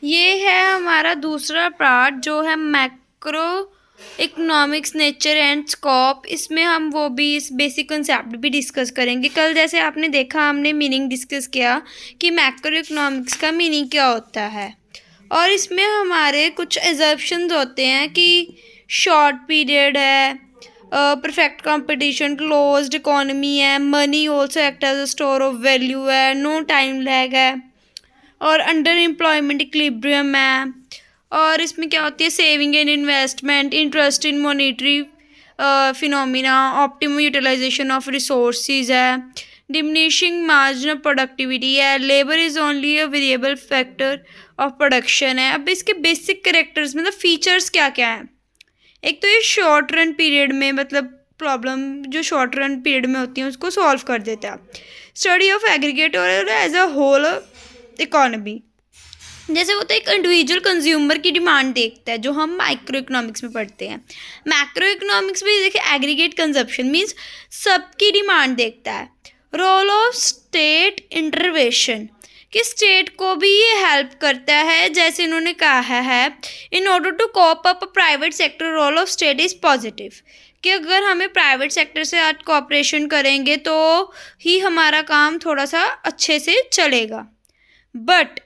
ये है हमारा दूसरा पार्ट जो है macro economics nature and scope. इसमें हम वो भी इस बेसिक कंसेप्ट भी डिस्कस करेंगे। कल जैसे आपने देखा हमने मीनिंग डिस्कस किया कि मैक्रो इकोनॉमिक्स का मीनिंग क्या होता है, और इसमें हमारे कुछ एजम्पशंस होते हैं कि शॉर्ट पीरियड है, परफेक्ट कंपटीशन, क्लोज्ड इकोनॉमी है, money also act as a store of value है, नो टाइम लैग है, और अंडर एम्प्लॉयमेंट इक्विलिब्रियम है। और इसमें क्या होती है, saving and investment, interest in monetary phenomena, optimum utilisation of resources है, डिमिनिशिंग मार्जिनल प्रोडक्टिविटी है, labour is only a variable factor of production है। अब इसके बेसिक करेक्टर्स मतलब फीचर्स क्या क्या हैं। एक तो ये शॉर्ट रन पीरियड में मतलब प्रॉब्लम जो शॉर्ट रन पीरियड में होती है उसको सॉल्व कर देता है। स्टडी ऑफ एग्रीगेट और एज अ होल इकोनॉमी, जैसे वो तो एक इंडिविजुअल कंज्यूमर की डिमांड देखता है जो हम माइक्रो इकोनॉमिक्स में पढ़ते हैं। मैक्रो इकोनॉमिक्स में देखिए एग्रीगेट कंजप्शन मीन्स सबकी डिमांड देखता है। रोल ऑफ स्टेट इंटरवेंशन, कि स्टेट को भी ये हेल्प करता है, जैसे इन्होंने कहा है in order to cope up private sector role of state is positive, कि अगर हमें प्राइवेट सेक्टर से आज कोऑपरेशन करेंगे तो ही हमारा काम थोड़ा सा अच्छे से चलेगा। बट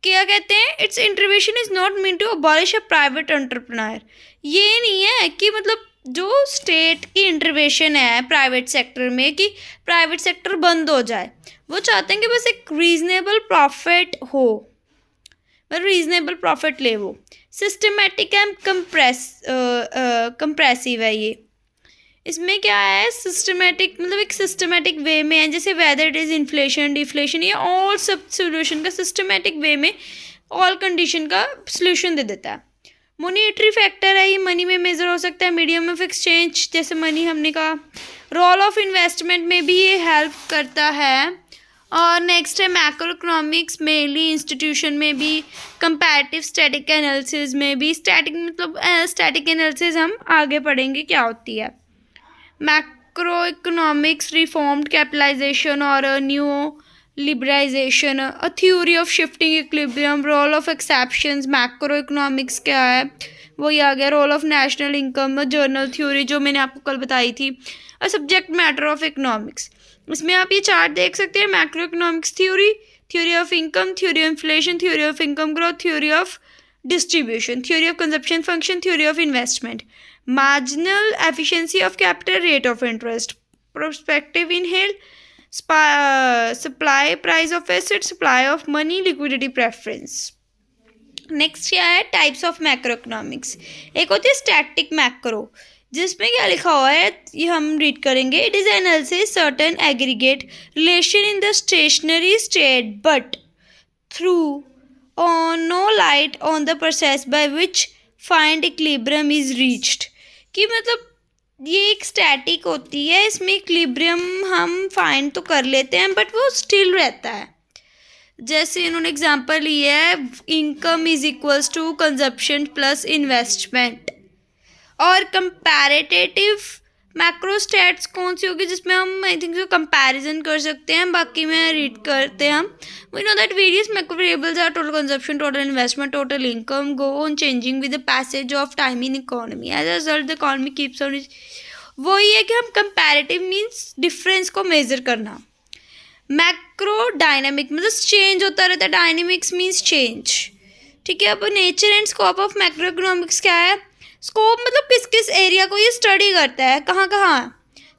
क्या कहते हैं, it's intervention is not mean to abolish a private entrepreneur. ये नहीं है कि मतलब जो स्टेट की इंटरवेंशन है प्राइवेट सेक्टर में कि प्राइवेट सेक्टर बंद हो जाए। वो चाहते हैं कि बस एक रीजनेबल प्रॉफिट हो, मतलब रीजनेबल प्रॉफिट ले। वो सिस्टमेटिक एंड कंप्रेसिव है। ये इसमें क्या है, सिस्टमेटिक मतलब एक सिस्टमेटिक वे में है, जैसे whether it is inflation deflation, ये ऑल सब सोल्यूशन का सिस्टमेटिक वे में ऑल कंडीशन का सोल्यूशन दे देता है। मॉनेटरी फैक्टर है, ये मनी में मेजर हो सकता है, मीडियम ऑफ एक्सचेंज जैसे मनी हमने कहा। रोल ऑफ इन्वेस्टमेंट में भी ये हेल्प करता है। और नेक्स्ट है मैक्रो इकोनॉमिक्स मेनली इंस्टीट्यूशन में भी, कंपैरेटिव स्टैटिक एनालिसिस में भी। स्टैटिक मतलब स्टैटिक एनालिसिस हम आगे पढ़ेंगे क्या होती है। मैक्रो इकोनॉमिक्स रिफॉर्म्ड कैपिटलाइजेशन और new liberalisation, a theory of shifting equilibrium, role of exceptions. Macro economics क्या है, वही आ गया। Role of national income, general theory जो मैंने आपको कल बताई थी। और सब्जेक्ट मैटर ऑफ इकोनॉमिक्स, इसमें आप ये चार्ट देख सकते हैं। Macro economics theory, theory of income, theory of inflation, theory of income growth, theory of distribution, theory of consumption function, theory of investment, marginal efficiency of capital, rate of interest, prospective in yield, supply price of asset, supply of money, liquidity preference। Next क्या है, types of macro economics. एक होती है static macro, जिसमें क्या लिखा हुआ है ये हम रीड करेंगे। It is analysis certain aggregate relation in the stationery state but through no light on the process by which find equilibrium is reached, कि मतलब ये एक स्टैटिक होती है, इसमें इक्विलिब्रियम हम फाइंड तो कर लेते हैं बट वो स्टिल रहता है। जैसे इन्होंने एग्जांपल लिया है, income is equals to consumption plus investment. और कंपैरेटिव मैक्रो स्टैट्स कौन सी होगी जिसमें हम आई थिंक जो कंपैरिजन कर सकते हैं। बाकी में रीड करते हैं हम। We know that various macro variables are total consumption, total investment, total income go on changing with the passage of time in economy. As a result the economy keeps on. वही है कि हम comparative means difference को measure करना। Macro dynamic मतलब change होता रहता है, डायनामिक्स मीन्स चेंज। ठीक है, अब nature and scope of macro economics क्या है। स्कोप मतलब किस किस एरिया को ये स्टडी करता है, कहाँ कहाँ।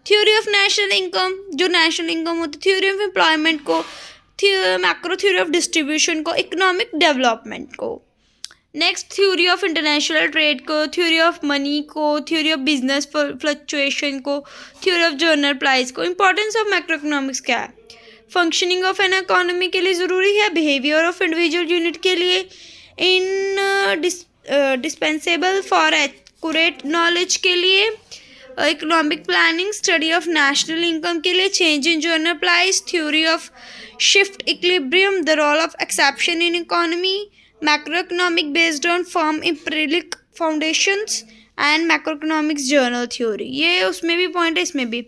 थ्योरी ऑफ नेशनल इनकम, जो नेशनल इनकम होती है, थ्योरी ऑफ एम्प्लॉयमेंट को, मैक्रो थ्योरी ऑफ डिस्ट्रीब्यूशन को, इकोनॉमिक डेवलपमेंट को। Next theory of international trade को, थ्योरी ऑफ मनी को, थ्योरी ऑफ बिजनेस फ्लक्चुएशन को, थ्योरी ऑफ जनरल प्राइस को। इंपॉर्टेंस ऑफ मैक्रो इकोनॉमिक्स क्या है, फंक्शनिंग ऑफ एन इकोनॉमी के लिए ज़रूरी है, बिहेवियर ऑफ इंडिविजुअल यूनिट के लिए indispensable for accurate knowledge के लिए, economic planning, study of national income के लिए, change in general price, theory of shift equilibrium, the role of exception in economy, macro economic based on firm empirical foundations and macro economics general theory. ये उसमें भी point है, इसमें भी।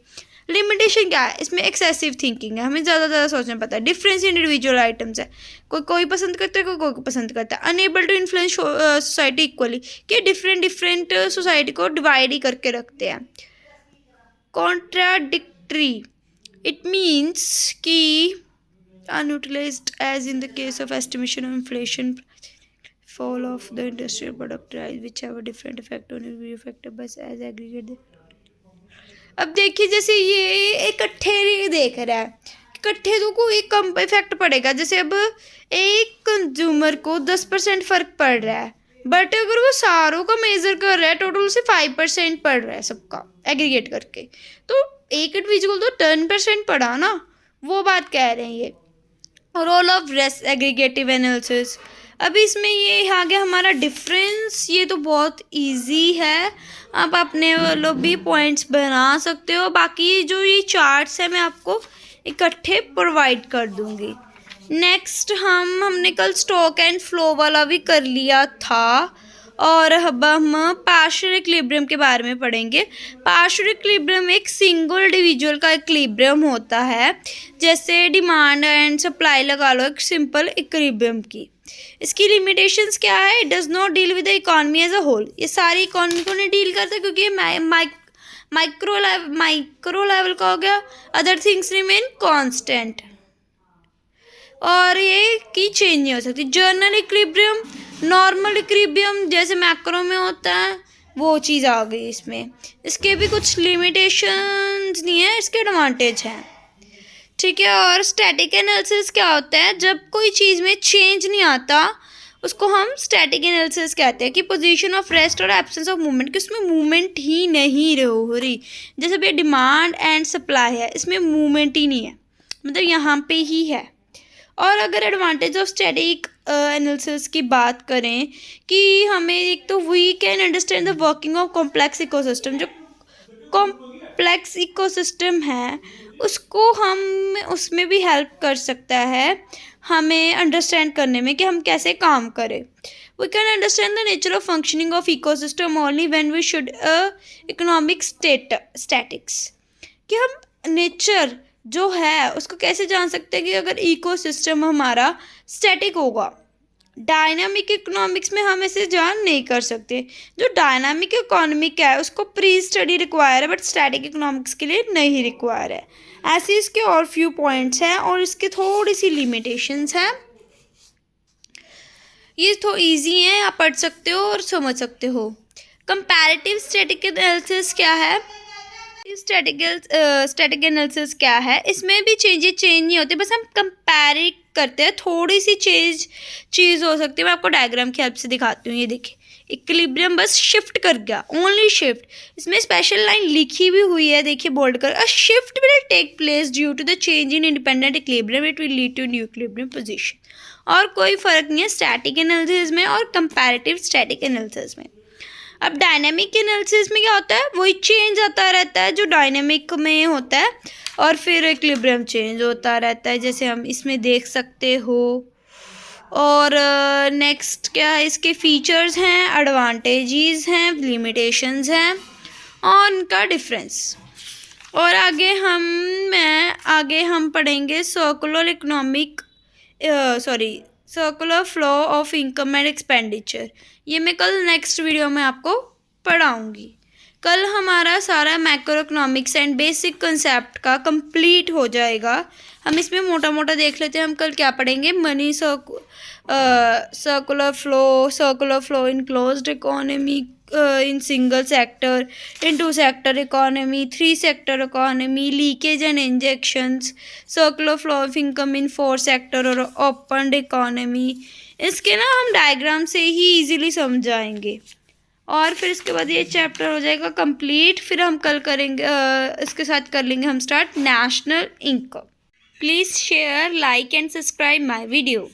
Limitation क्या है, इसमें एक्सेसिव थिंकिंग है, हमें ज़्यादा सोचना पड़ता है। डिफरेंस इन इंडिविजुअल आइटम्स है, कोई पसंद करता है, कोई पसंद करता है। Unable to influence society equally, कि डिफरेंट सोसाइटी को डिवाइड ही करके रखते हैं। कॉन्ट्राडिक्टरी, इट मीन्स कि unutilized, as in the case of estimation of inflation, fall of the industrial product price, which have a different effect on every factor but as aggregate। अब देखिए जैसे ये इकट्ठे देख रहा है, इकट्ठे तो कोई कम इफेक्ट पड़ेगा। जैसे अब एक कंज्यूमर को 10% फर्क पड़ रहा है, बट अगर वो सारों का मेजर कर रहा है टोटल से 5% पड़ रहा है सबका एग्रीगेट करके, तो एक इंडिविजुअल तो 10% पड़ा ना, वो बात कह रहे हैं ये। Role of race aggregative analysis, अभी इसमें ये आ गया हमारा डिफरेंस। ये तो बहुत इजी है, आप अपने लोग भी पॉइंट्स बना सकते हो। बाकी जो ये चार्ट्स है मैं आपको इकट्ठे प्रोवाइड कर दूंगी। नेक्स्ट हमने कल स्टॉक एंड फ्लो वाला भी कर लिया था, और अब हम पार्शियल इक्विलिब्रियम के बारे में पढ़ेंगे। पार्शियल इक्विलिब्रियम एक सिंगल इंडिविजुअल का इक्विलिब्रियम होता है, जैसे डिमांड एंड सप्लाई लगा लो एक सिंपल इक्विलिब्रियम की। इसकी लिमिटेशंस क्या है, it does not deal with the economy as a whole, ये सारी इकोनॉमी को नहीं डील करता क्योंकि ये माइक्रो लेवल का हो गया। अदर थिंग्स रिमेन कॉन्स्टेंट, और ये की चेंज नहीं हो सकती। जर्नल इक्विलिब्रियम, नॉर्मल इक्विलिब्रियम जैसे मैक्रो में होता है, वो चीज़ आ गई इसमें। इसके भी कुछ लिमिटेशंस नहीं है, इसके एडवांटेज हैं, ठीक है। और स्टैटिक एनालिसिस क्या होता है, जब कोई चीज़ में चेंज नहीं आता उसको हम स्टैटिक एनालिसिस कहते हैं, कि पोजीशन ऑफ रेस्ट और एब्सेंस ऑफ मूवमेंट, कि उसमें मूवमेंट ही नहीं हो रही। जैसे भी डिमांड एंड सप्लाई है, इसमें मूवमेंट ही नहीं है, मतलब यहाँ पे ही है। और अगर एडवांटेज ऑफ स्टैटिक एनालिसिस की बात करें, कि हमें एक तो we can understand the working of complex ecosystem, जो कॉम्प्लेक्स इकोसिस्टम है उसको हम उसमें भी हेल्प कर सकता है हमें अंडरस्टैंड करने में कि हम कैसे काम करें। We can understand the nature of functioning of ecosystem only when we should economic statics, कि हम नेचर जो है उसको कैसे जान सकते हैं कि अगर इकोसिस्टम हमारा स्टैटिक होगा। डायनामिक इकोनॉमिक्स में हम ऐसे जान नहीं कर सकते। जो डायनामिक इकोनॉमिक है उसको प्री स्टडी रिक्वायर है, बट स्टैटिक इकोनॉमिक्स के लिए नहीं रिक्वायर है। ऐसे इसके और फ्यू पॉइंट्स हैं और इसके थोड़ी सी लिमिटेशंस हैं। ये तो इजी हैं, आप पढ़ सकते हो और समझ सकते हो। कंपैरेटिव स्टैटिक एनालिसिस क्या है, स्टैटिक एनालिसिस क्या है, इसमें भी चेंज नहीं होते, बस हम कंपेयर करते हैं। थोड़ी सी चीज़ हो सकती है, मैं आपको डायग्राम की हेल्प से दिखाती हूँ। ये देखिए इक्विलिब्रियम बस शिफ्ट कर गया, ओनली शिफ्ट। इसमें स्पेशल लाइन लिखी भी हुई है, देखिए बोल्ड कर, a shift will take place due to the change in independent equilibrium, it will lead to new equilibrium position. और कोई फ़र्क नहीं है स्टैटिक एनालिसिस में और कंपैरेटिव स्टैटिक एनालिसिस में। अब डायनामिक एनालिसिस में क्या होता है, वही चेंज आता रहता है जो डायनामिक में होता है, और फिर इक्विलिब्रियम चेंज होता रहता है, जैसे हम इसमें देख सकते हो। और नेक्स्ट क्या है, इसके फीचर्स हैं, एडवांटेजेस हैं, लिमिटेशंस हैं और उनका डिफरेंस। और आगे हम पढ़ेंगे circular flow of income and expenditure. ये मैं कल नेक्स्ट वीडियो में आपको पढ़ाऊँगी। कल हमारा सारा macro economics and basic concept का कंप्लीट हो जाएगा। हम इसमें मोटा मोटा देख लेते हैं। हम कल क्या पढ़ेंगे, money circular flow in closed economy, in single sector, in two sector economy, 3 sector economy, leakage and injections, circular flow of income in 4 sector और ओपन इकोनॉमी। इसके ना हम डायग्राम से ही इजीली समझाएंगे, और फिर इसके बाद ये चैप्टर हो जाएगा कंप्लीट। फिर हम कल करेंगे इसके साथ कर लेंगे हम start national income. Please share, like and subscribe my video.